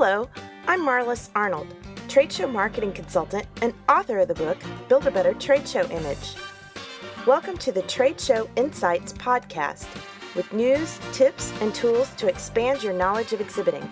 Hello, I'm Marlis Arnold, trade show marketing consultant and author of the book, Build a Better Trade Show Image. Welcome to the Trade Show Insights podcast with news, tips, and tools to expand your knowledge of exhibiting.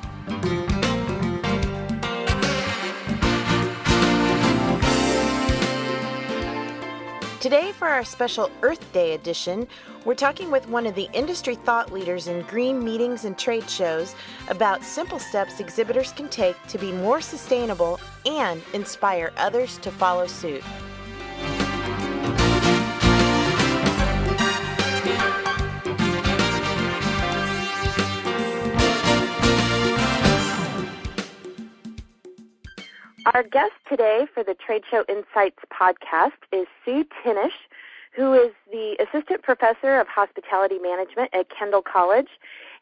Today, for our special Earth Day edition, we're talking with one of the industry thought leaders in green meetings and trade shows about simple steps exhibitors can take to be more sustainable and inspire others to follow suit. Our guest today for the Trade Show Insights podcast is Sue Tinnish, who is the Assistant Professor of Hospitality Management at Kendall College,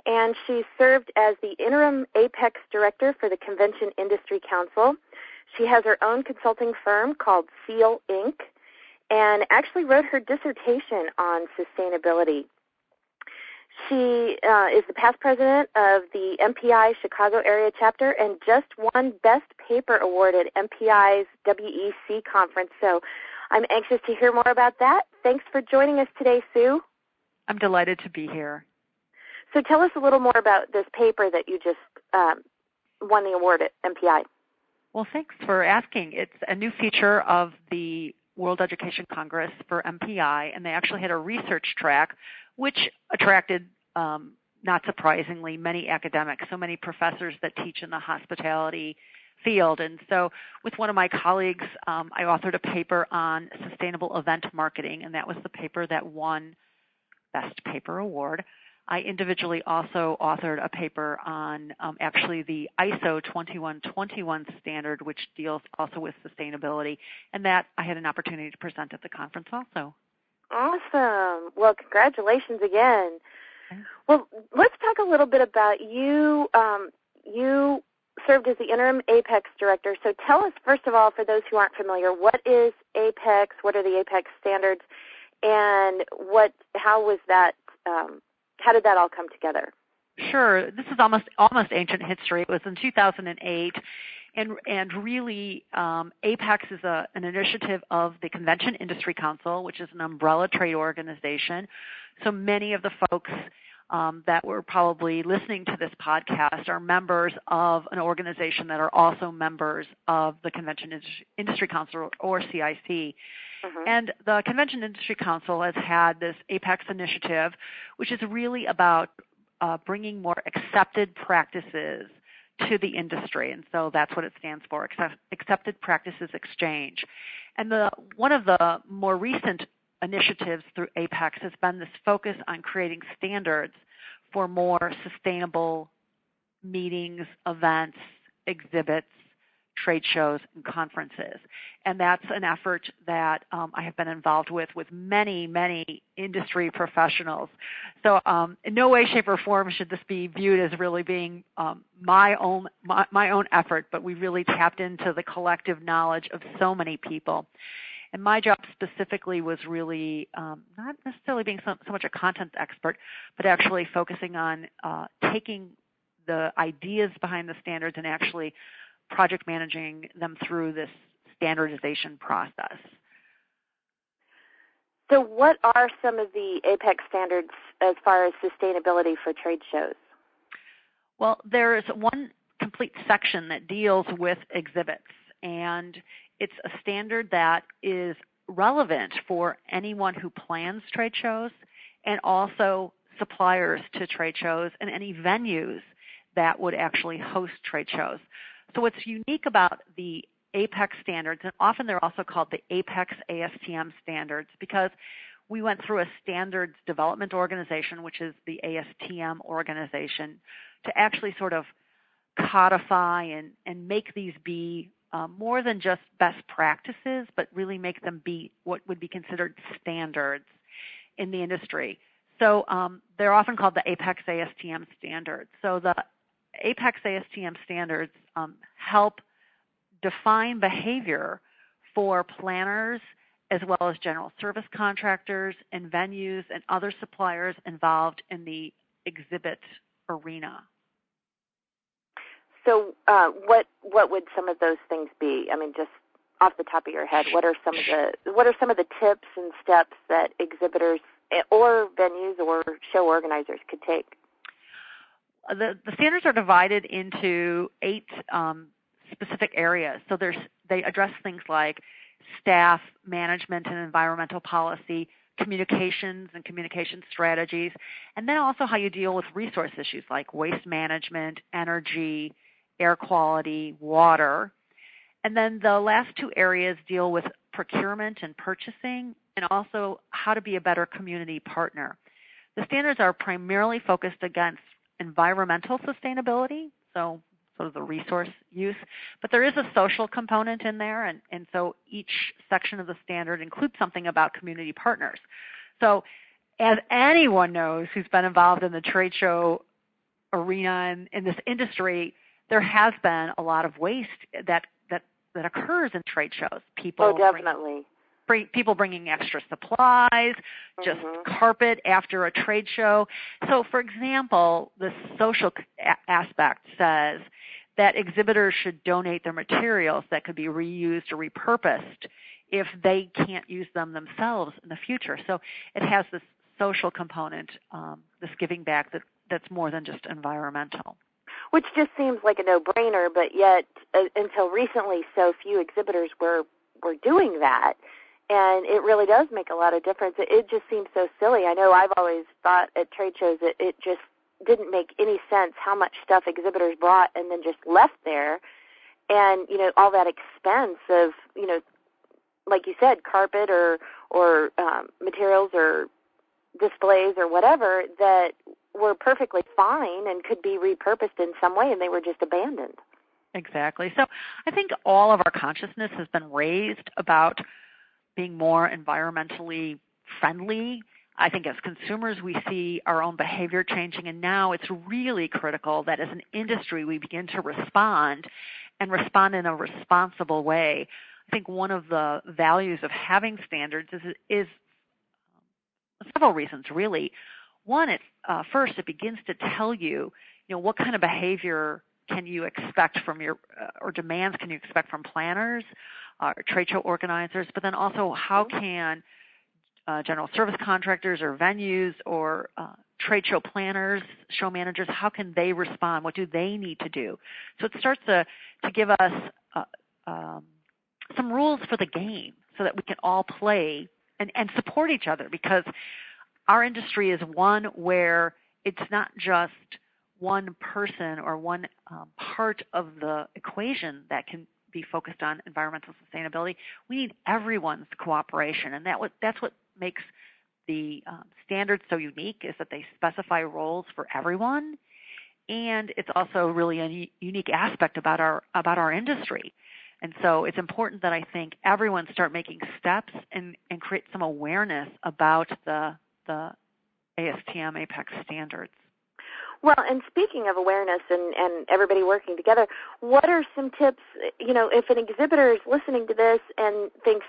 and she served as the Interim Apex Director for the Convention Industry Council. She has her own consulting firm called Seal Inc. and actually wrote her dissertation on sustainability. She is the past president of the MPI Chicago area chapter and just won Best Paper Award at MPI's WEC conference. So I'm anxious to hear more about that. Thanks for joining us today, Sue. I'm delighted to be here. So tell us a little more about this paper that you just won the award at MPI. Well, thanks for asking. It's a new feature of the World Education Congress for MPI, and they actually had a research track, which attracted, not surprisingly, many academics, so many professors that teach in the hospitality field. And so with one of my colleagues, I authored a paper on sustainable event marketing, and that was the paper that won Best Paper Award. I individually also authored a paper on actually the ISO 2121 standard, which deals also with sustainability, and that I had an opportunity to present at the conference also. Awesome. Well, congratulations again. Well, let's talk a little bit about you. You served as the Interim Apex Director. So tell us, first of all, for those who aren't familiar, what is Apex? What are the Apex standards? And how was that? How did that all come together? Sure. This is almost ancient history. It was in 2008. And really, APEX is an initiative of the Convention Industry Council, which is an umbrella trade organization. So many of the folks that were probably listening to this podcast are members of an organization that are also members of the Convention Industry Council, or CIC. Mm-hmm. And the Convention Industry Council has had this APEX initiative, which is really about bringing more accepted practices to the industry, and so that's what it stands for, Accepted Practices Exchange. And one of the more recent initiatives through APEX has been this focus on creating standards for more sustainable meetings, events, exhibits, trade shows, and conferences. And that's an effort that I have been involved with many, many industry professionals. So in no way, shape, or form should this be viewed as really being my own effort, but we really tapped into the collective knowledge of so many people. And my job specifically was really not necessarily being so much a content expert, but actually focusing on taking the ideas behind the standards and actually project managing them through this standardization process. So what are some of the APEX standards as far as sustainability for trade shows? Well, there is one complete section that deals with exhibits, and it's a standard that is relevant for anyone who plans trade shows and also suppliers to trade shows and any venues that would actually host trade shows. So what's unique about the APEX standards, and often they're also called the APEX ASTM standards, because we went through a standards development organization, which is the ASTM organization, to actually sort of codify and make these be more than just best practices, but really make them be what would be considered standards in the industry. So they're often called the APEX ASTM standards. So the APEX ASTM standards help define behavior for planners as well as general service contractors and venues and other suppliers involved in the exhibit arena. So what would some of those things be? I mean, just off the top of your head, what are some of the tips and steps that exhibitors or venues or show organizers could take? The standards are divided into 8 specific areas. So they address things like staff management and environmental policy, communications and communication strategies, and then also how you deal with resource issues like waste management, energy, air quality, water. And then the last 2 areas deal with procurement and purchasing, and also how to be a better community partner. The standards are primarily focused against environmental sustainability, so sort of the resource use, but there is a social component in there, and so each section of the standard includes something about community partners. So as anyone knows who's been involved in the trade show arena in this industry, there has been a lot of waste that occurs in trade shows. People definitely. People bringing extra supplies, just carpet after a trade show. So, for example, the social aspect says that exhibitors should donate their materials that could be reused or repurposed if they can't use them themselves in the future. So it has this social component, this giving back that's more than just environmental. Which just seems like a no-brainer, but yet until recently so few exhibitors were doing that. And it really does make a lot of difference. It just seems so silly. I know I've always thought at trade shows that it just didn't make any sense how much stuff exhibitors brought and then just left there. And, all that expense of, like you said, carpet or materials or displays or whatever that were perfectly fine and could be repurposed in some way, and they were just abandoned. Exactly. So I think all of our consciousness has been raised about being more environmentally friendly. I think as consumers we see our own behavior changing, and now it's really critical that as an industry we begin to respond and respond in a responsible way. I think one of the values of having standards is several reasons, really. One, first, it begins to tell you, what kind of behavior can you expect from or demands can you expect from planners, trade show organizers, but then also how can general service contractors or venues or trade show planners, show managers, how can they respond? What do they need to do? So it starts to give us some rules for the game so that we can all play and support each other, because our industry is one where it's not just one person or one part of the equation that can be focused on environmental sustainability. We need everyone's cooperation, and that's what makes the standards so unique, is that they specify roles for everyone, and it's also really a unique aspect about our industry. And so it's important that I think everyone start making steps and create some awareness about the ASTM APEX standards. Well, and speaking of awareness and everybody working together, what are some tips, if an exhibitor is listening to this and thinks,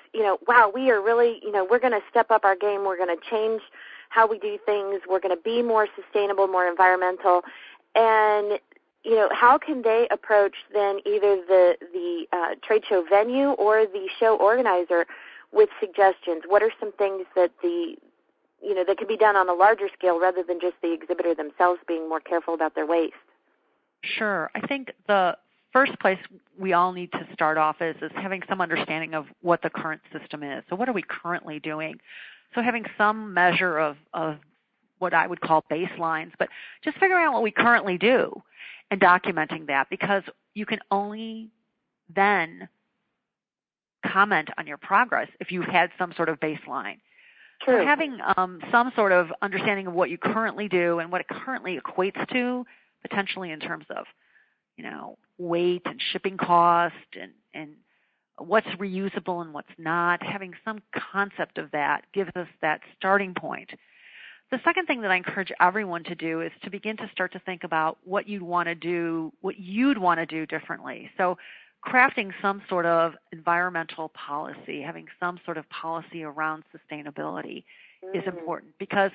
wow, we are really, we're going to step up our game, we're going to change how we do things, we're going to be more sustainable, more environmental, and, how can they approach then either the trade show venue or the show organizer with suggestions? What are some things that that can be done on a larger scale rather than just the exhibitor themselves being more careful about their waste? Sure. I think the first place we all need to start off is having some understanding of what the current system is. So what are we currently doing? So having some measure of what I would call baselines, but just figuring out what we currently do and documenting that, because you can only then comment on your progress if you had some sort of baseline. True. So having some sort of understanding of what you currently do and what it currently equates to, potentially in terms of, weight and shipping cost and what's reusable and what's not, having some concept of that gives us that starting point. The second thing that I encourage everyone to do is to begin to start to think about what you'd want to do differently. So crafting some sort of environmental policy, having some sort of policy around sustainability is important, because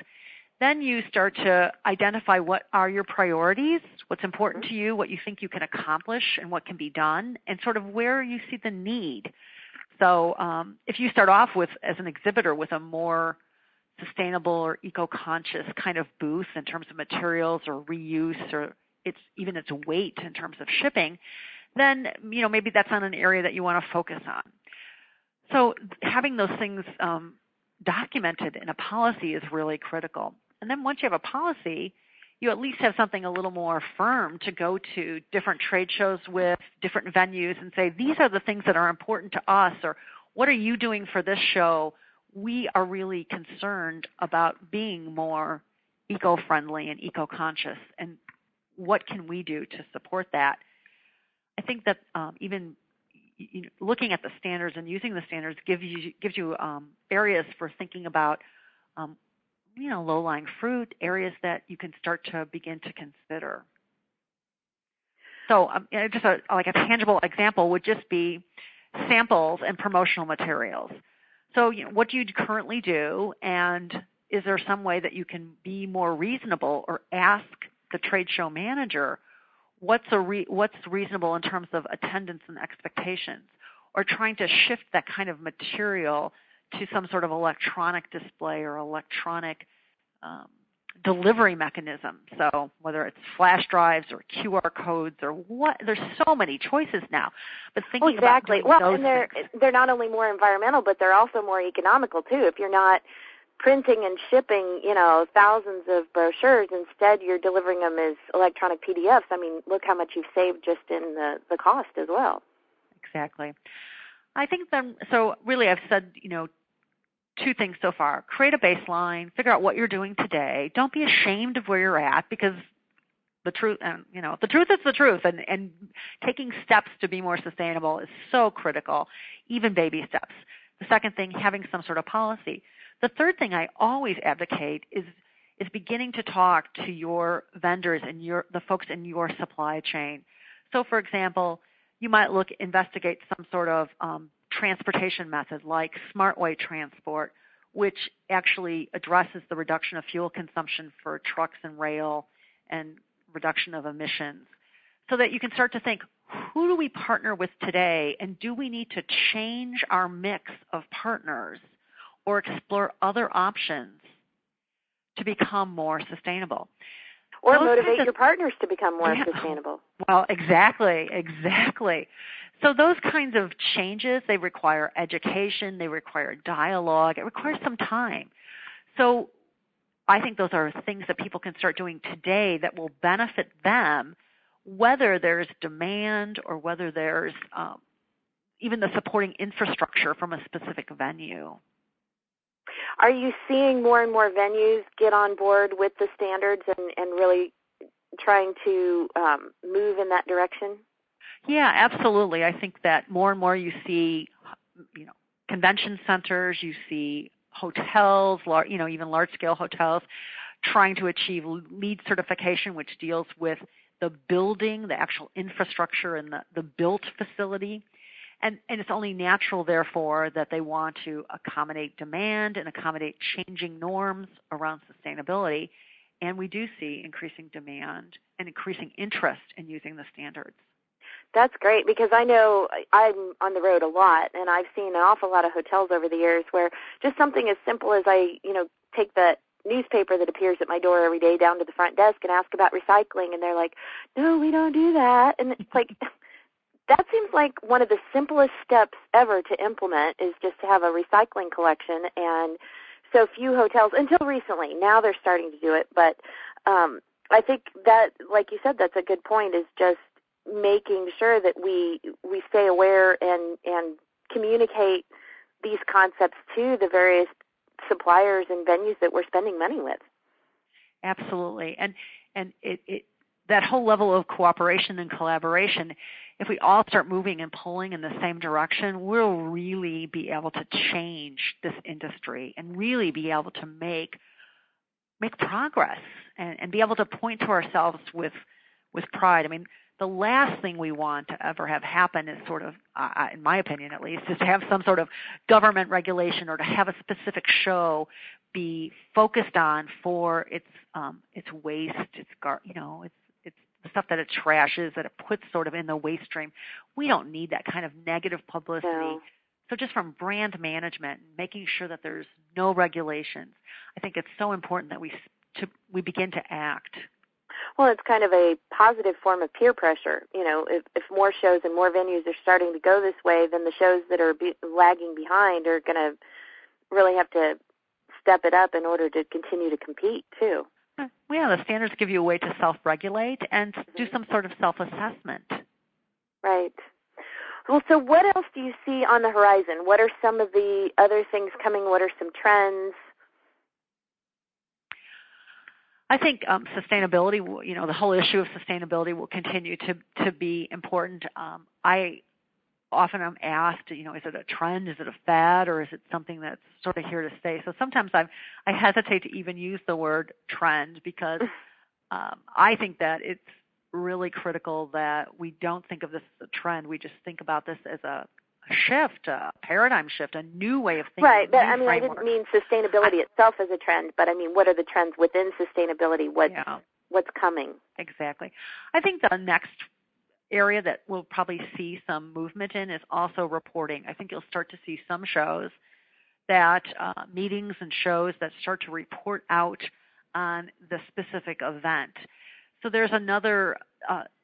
Then you start to identify what are your priorities, what's important to you, what you think you can accomplish, and what can be done, and sort of where you see the need. So if you start off with, as an exhibitor, with a more sustainable or eco-conscious kind of booth in terms of materials or reuse or even its weight in terms of shipping, then maybe that's not an area that you want to focus on. So having those things documented in a policy is really critical. And then once you have a policy, you at least have something a little more firm to go to different trade shows with, different venues, and say, these are the things that are important to us, or what are you doing for this show? We are really concerned about being more eco-friendly and eco-conscious, and what can we do to support that? I think that even looking at the standards and using the standards gives you areas for thinking about low-lying fruit, areas that you can start to begin to consider. So just like a tangible example would just be samples and promotional materials. So what do you currently do, and is there some way that you can be more reasonable or ask the trade show manager what's reasonable in terms of attendance and expectations, or trying to shift that kind of material to some sort of electronic display or electronic delivery mechanism. So whether it's flash drives or QR codes or what, there's so many choices now. But thinking about doing those things. They're not only more environmental, but they're also more economical too. If you're not printing and shipping, thousands of brochures, instead you're delivering them as electronic PDFs. I mean, look how much you've saved just in the cost as well. Exactly. I think then, so really I've said, two things so far. Create a baseline, figure out what you're doing today. Don't be ashamed of where you're at, because the truth, the truth is the truth, and taking steps to be more sustainable is so critical, even baby steps. The second thing, having some sort of policy. The third thing I always advocate is beginning to talk to your vendors and the folks in your supply chain. So, for example, you might investigate some sort of transportation method like smart way transport, which actually addresses the reduction of fuel consumption for trucks and rail and reduction of emissions, so that you can start to think, who do we partner with today, and do we need to change our mix of partners or explore other options to become more sustainable? Or motivate your partners to become more sustainable. Well, exactly. So those kinds of changes, they require education, they require dialogue, it requires some time. So I think those are things that people can start doing today that will benefit them, whether there's demand or whether there's even the supporting infrastructure from a specific venue. Are you seeing more and more venues get on board with the standards and really trying to move in that direction? Yeah, absolutely. I think that more and more you see, convention centers, you see hotels, even large-scale hotels, trying to achieve LEED certification, which deals with the building, the actual infrastructure, and the built facility. And it's only natural, therefore, that they want to accommodate demand and accommodate changing norms around sustainability. And we do see increasing demand and increasing interest in using the standards. That's great, because I know I'm on the road a lot, and I've seen an awful lot of hotels over the years where just something as simple as I, take the newspaper that appears at my door every day down to the front desk and ask about recycling, and they're like, no, we don't do that. And it's like, that seems like one of the simplest steps ever to implement, is just to have a recycling collection. And so few hotels, until recently, now they're starting to do it. But I think that, like you said, that's a good point, is just making sure that we stay aware and communicate these concepts to the various suppliers and venues that we're spending money with. Absolutely. And it that whole level of cooperation and collaboration, if we all start moving and pulling in the same direction, we'll really be able to change this industry and really be able to make progress and be able to point to ourselves with pride. I mean, the last thing we want to ever have happen is sort of, in my opinion at least, is to have some sort of government regulation or to have a specific show be focused on for its waste, it's the stuff that it trashes, that it puts sort of in the waste stream. We don't need that kind of negative publicity. No. So just from brand management, making sure that there's no regulations, I think it's so important that we begin to act. Well, it's kind of a positive form of peer pressure. If more shows and more venues are starting to go this way, then the shows that are lagging behind are going to really have to step it up in order to continue to compete, too. Yeah, the standards give you a way to self-regulate and do some sort of self-assessment. Right. Well, so what else do you see on the horizon? What are some of the other things coming? What are some trends? I think sustainability, the whole issue of sustainability will continue to be important. I often am asked, is it a trend, is it a fad, or is it something that's sort of here to stay? So sometimes I hesitate to even use the word trend because I think that it's really critical that we don't think of this as a trend. We just think about this as a shift, a paradigm shift, a new way of thinking. Right, but I didn't mean sustainability itself as a trend, but I mean, what are the trends within sustainability? What's coming? Exactly. I think the next area that we'll probably see some movement in is also reporting. I think you'll start to see some shows that meetings and shows that start to report out on the specific event. So there's another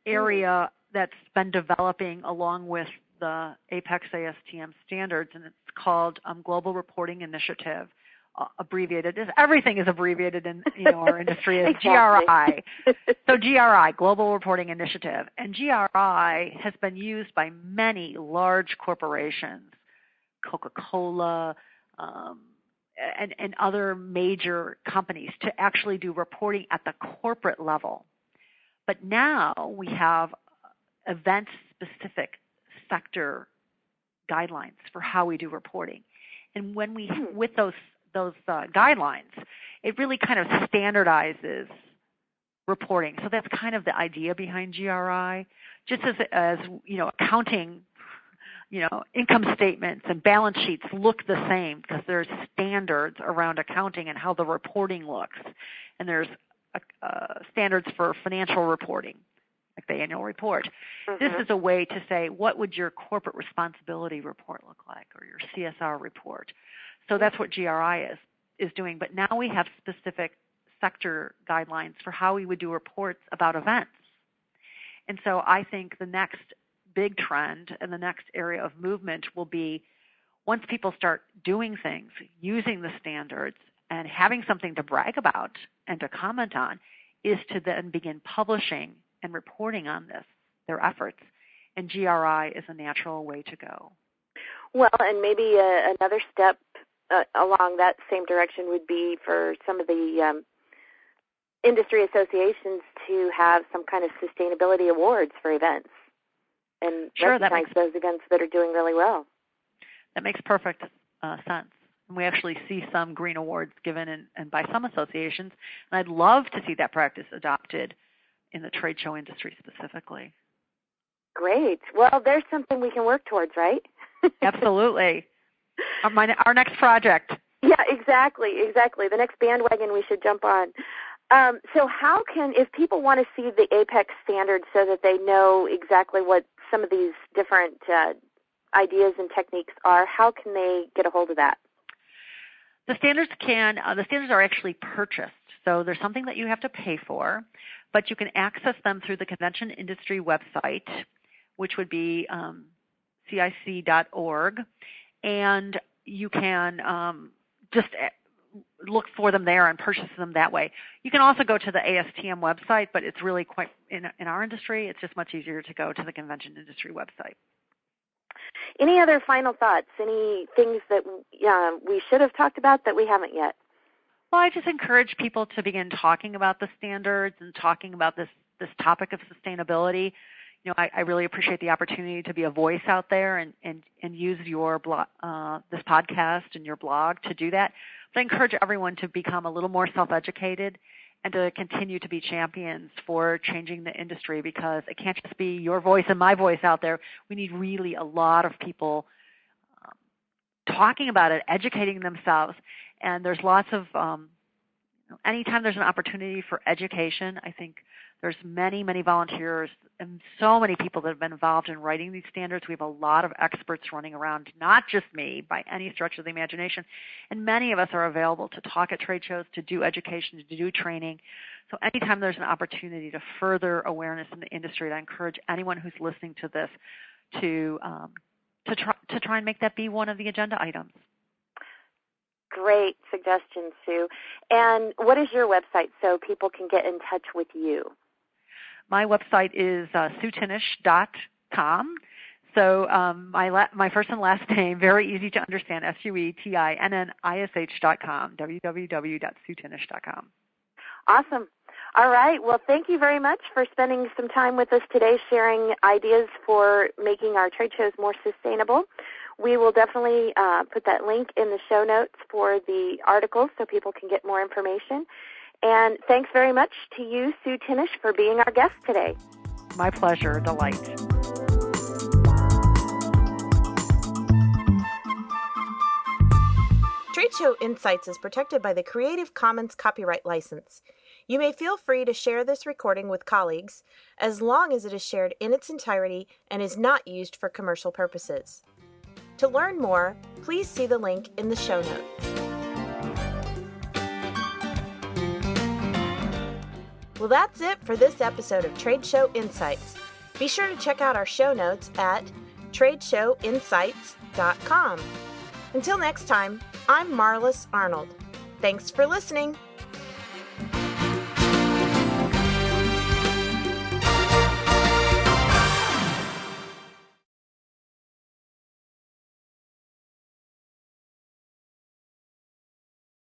area that's been developing along with the APEX ASTM standards, and it's called Global Reporting Initiative, abbreviated. Everything is abbreviated in our industry as GRI. So GRI, Global Reporting Initiative. And GRI has been used by many large corporations, Coca-Cola, and other major companies to actually do reporting at the corporate level. But now we have event-specific sector guidelines for how we do reporting. And when we, with those guidelines, it really kind of standardizes reporting. So that's kind of the idea behind GRI. Just as accounting, income statements and balance sheets look the same because there's standards around accounting and how the reporting looks. And there's standards for financial reporting, like the annual report. Mm-hmm. This is a way to say, what would your corporate responsibility report look like, or your CSR report? So that's what GRI is doing. But now we have specific sector guidelines for how we would do reports about events. And so I think the next big trend and the next area of movement will be once people start doing things, using the standards, and having something to brag about and to comment on, is to then begin publishing and reporting on their efforts. And GRI is a natural way to go. Well, and maybe another step along that same direction would be for some of the industry associations to have some kind of sustainability awards for events and recognize those events that are doing really well. That makes perfect sense. And we actually see some green awards given and by some associations, and I'd love to see that practice adopted in the trade show industry specifically. Great. Well, there's something we can work towards, right? Absolutely. Our next project. Yeah, exactly. The next bandwagon we should jump on. So how if people want to see the APEX standards so that they know exactly what some of these different ideas and techniques are, how can they get a hold of that? The standards are actually purchased. So there's something that you have to pay for, but you can access them through the convention industry website, which would be CIC.org, and you can just look for them there and purchase them that way. You can also go to the ASTM website, but it's really quite, in our industry, it's just much easier to go to the convention industry website. Any other final thoughts? Any things that we should have talked about that we haven't yet? Well, I just encourage people to begin talking about the standards and talking about this topic of sustainability. I really appreciate the opportunity to be a voice out there and use your this podcast and your blog to do that. But I encourage everyone to become a little more self-educated and to continue to be champions for changing the industry, because it can't just be your voice and my voice out there. We need really a lot of people talking about it, educating themselves, And there's lots of, anytime there's an opportunity for education, I think there's many, many volunteers and so many people that have been involved in writing these standards. We have a lot of experts running around, not just me, by any stretch of the imagination. And many of us are available to talk at trade shows, to do education, to do training. So anytime there's an opportunity to further awareness in the industry, I encourage anyone who's listening to this to try and make that be one of the agenda items. Great suggestion, Sue. And what is your website so people can get in touch with you? My website is suetinnish.com. So my first and last name, very easy to understand, SUETINNISH.com, www.suetinnish.com. Awesome. All right. Well, thank you very much for spending some time with us today, sharing ideas for making our trade shows more sustainable. We will definitely put that link in the show notes for the articles so people can get more information. And thanks very much to you, Sue Tinnish, for being our guest today. My pleasure. A delight. Trade Show Insights is protected by the Creative Commons copyright license. You may feel free to share this recording with colleagues as long as it is shared in its entirety and is not used for commercial purposes. To learn more, please see the link in the show notes. Well, that's it for this episode of Trade Show Insights. Be sure to check out our show notes at tradeshowinsights.com. Until next time, I'm Marlis Arnold. Thanks for listening.